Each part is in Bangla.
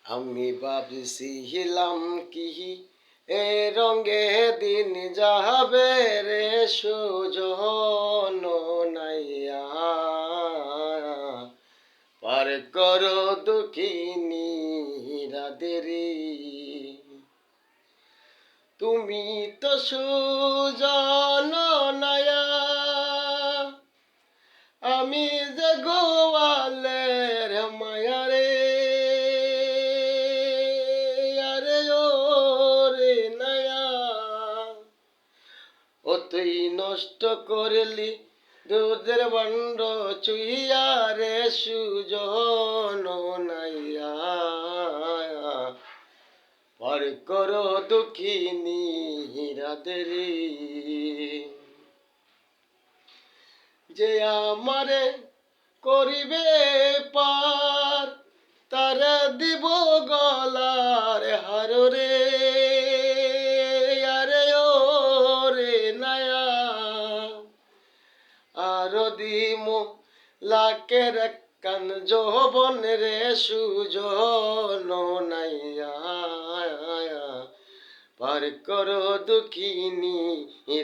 আমি ভাবছিলাম কি এ রঙে দিন যাবে রে সুজন নাইয়া পার করো দুঃখিনী রাদেরি তুমি তো সুজন নাইয়া আমি যে গোয়ালের মায়া রে আরে ও রে নায়া ও তুই নষ্ট করলি দুধের বন্ড চুইয়া রে সুজন নাইয়া পার করো দুঃখিনী রাদেরি যে আমারে করিবে পার তার দিব গলার হার রে আরে ও রে নায়া আর দিমো লাকের কান যৌবন রে সুজন নাইয়া পার করো দুঃখিনী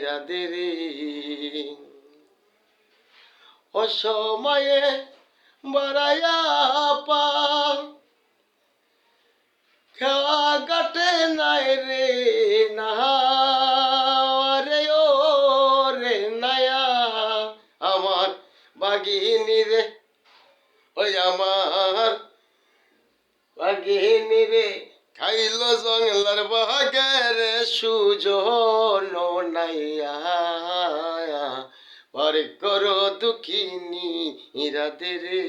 রাদেরি অসময়ে বাড়াইয়া পা খেয়া কাটে নাই রে না রে ও রে নায়া আমার বাগিনী রে ওই আমার বাগিনী রে খাইল জঙ্গলার বাগের সুজন নাইয়া পার করো দুঃখিনী রাদেরি